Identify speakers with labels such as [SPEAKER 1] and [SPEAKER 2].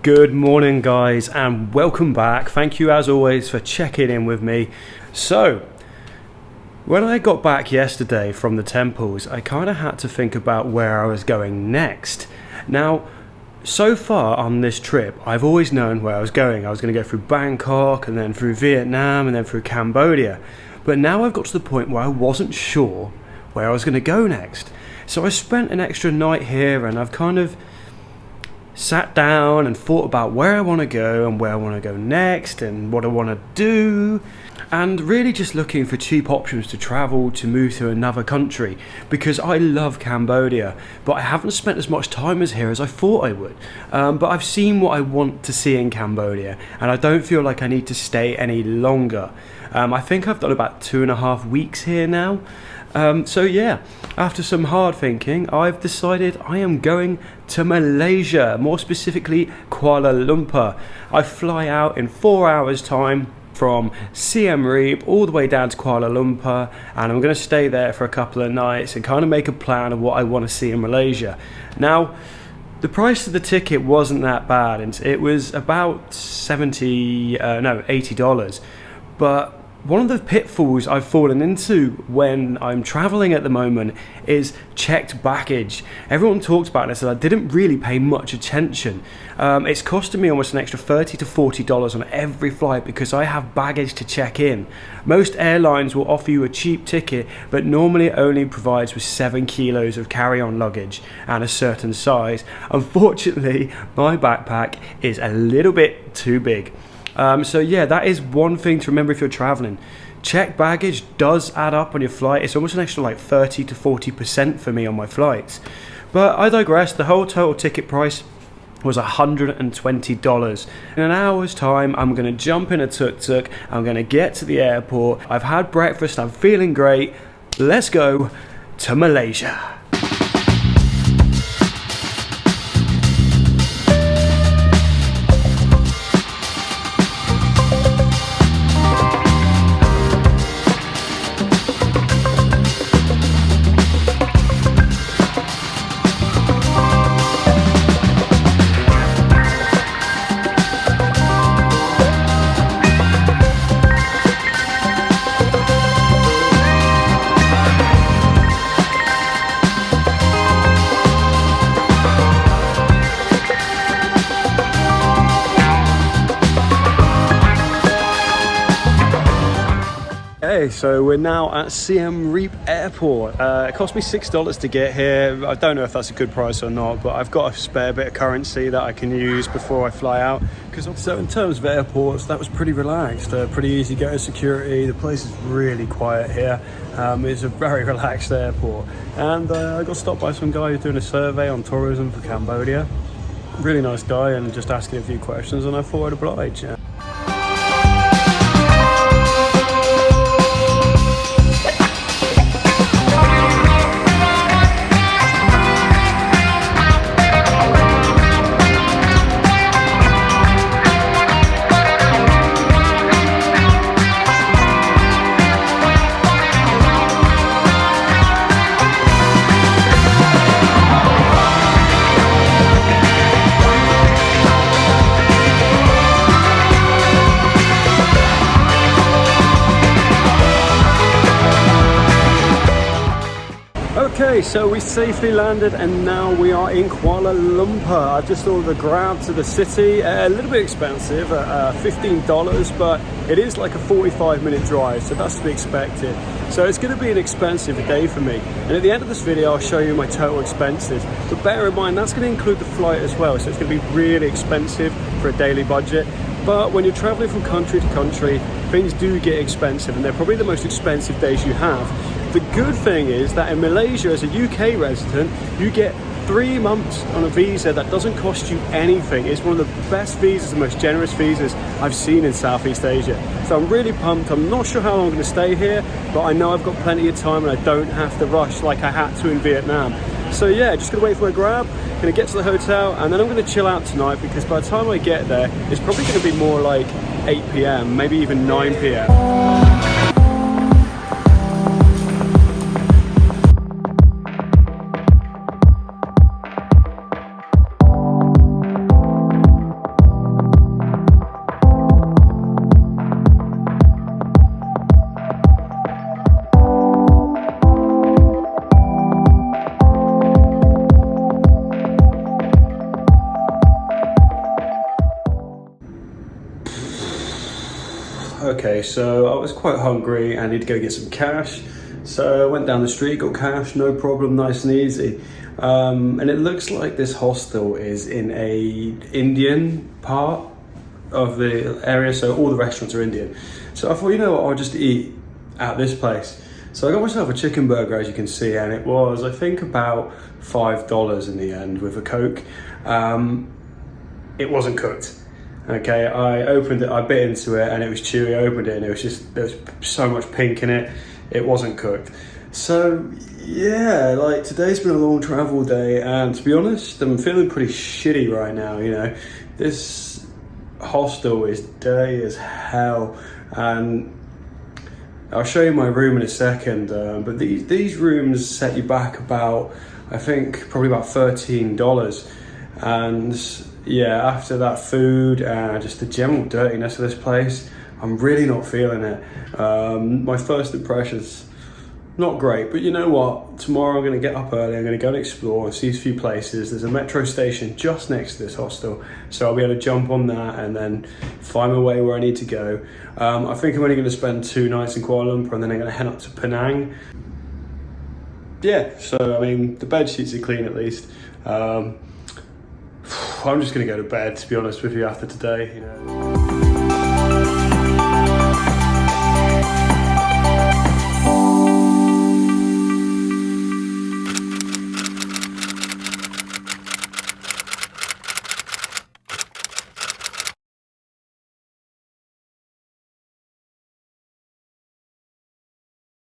[SPEAKER 1] Good morning, guys, and welcome back. Thank you as always for checking in with me. So when I got back yesterday from the temples, I kind of had to think about where I was going next. Now, so far on this trip, I've always known where I was going. I was going to go through Bangkok and then through Vietnam and then through Cambodia. But now I've got to the point where I wasn't sure where I was going to go next. So I spent an extra night here and I've kind of sat down and thought about where I want to go and where I want to go next and what I want to do, and really just looking for cheap options to travel to move to another country, because I love Cambodia but I haven't spent as much time as here as I thought I would. But I've seen what I want to see in Cambodia and I don't feel like I need to stay any longer. I think I've done about 2.5 weeks here now. So yeah, after some hard thinking, I've decided I am going to Malaysia, more specifically Kuala Lumpur. I fly out in 4 hours time from Siem Reap all the way down to Kuala Lumpur, and I'm going to stay there for a couple of nights and kind of make a plan of what I want to see in Malaysia. Now, the price of the ticket wasn't that bad, and it was about $80. But one of the pitfalls I've fallen into when I'm traveling at the moment is checked baggage. Everyone talks about this and I didn't really pay much attention. It's costing me almost an extra $30 to $40 on every flight because I have baggage to check in. Most airlines will offer you a cheap ticket, but normally it only provides with 7 kilos of carry-on luggage and a certain size. Unfortunately, my backpack is a little bit too big. So yeah, that is one thing to remember if you're traveling. Checked baggage does add up on your flight. It's almost an extra like 30 to 40% for me on my flights. But I digress. The whole total ticket price was $120. In an hour's time, I'm going to jump in a tuk-tuk. I'm going to get to the airport. I've had breakfast. I'm feeling great. Let's go to Malaysia. Okay, so we're now at Siem Reap Airport. It cost me $6 to get here. I don't know if that's a good price or not, but I've got a spare bit of currency that I can use before I fly out. So in terms of airports, that was pretty relaxed, pretty easy getting security. The place is really quiet here. It's a very relaxed airport. And I got stopped by some guy who's doing a survey on tourism for Cambodia. Really nice guy, and just asking a few questions, and I thought I'd oblige. Okay, so we safely landed and now we are in Kuala Lumpur. I've just ordered a Grab to the city, a little bit expensive at $15, but it is like a 45-minute drive, so that's to be expected. So it's going to be an expensive day for me. And at the end of this video, I'll show you my total expenses. But bear in mind, that's going to include the flight as well, so it's going to be really expensive for a daily budget. But when you're traveling from country to country, things do get expensive, and they're probably the most expensive days you have. The good thing is that in Malaysia, as a UK resident, you get 3 months on a visa that doesn't cost you anything. It's one of the best visas, the most generous visas I've seen in Southeast Asia. So I'm really pumped. I'm not sure how long I'm going to stay here, but I know I've got plenty of time and I don't have to rush like I had to in Vietnam. So yeah, just gonna wait for my Grab, gonna get to the hotel, and then I'm gonna chill out tonight, because by the time I get there, it's probably gonna be more like 8 p.m, maybe even 9 p.m. Okay, so I was quite hungry and needed to go get some cash. So I went down the street, got cash, no problem, nice and easy. And it looks like this hostel is in a Indian part of the area, so all the restaurants are Indian. So I thought, you know what, I'll just eat at this place. So I got myself a chicken burger, as you can see, and it was, I think, about $5 in the end with a Coke. It wasn't cooked. Okay, I opened it, I bit into it and it was chewy. I opened it and it was just, there was so much pink in it. It wasn't cooked. So yeah, like today's been a long travel day, and to be honest, I'm feeling pretty shitty right now, you know. This hostel is dirty as hell, and I'll show you my room in a second, but these rooms set you back about, I think, probably about $13. And yeah, after that food and just the general dirtiness of this place, I'm really not feeling it. My first impressions, not great, but you know what? Tomorrow I'm gonna get up early, I'm gonna go and explore and see a few places. There's a metro station just next to this hostel, so I'll be able to jump on that and then find my way where I need to go. I think I'm only gonna spend 2 nights in Kuala Lumpur and then I'm gonna head up to Penang. Yeah, so I mean, the bed sheets are clean at least. I'm just gonna go to bed, to be honest with you, after today, you know.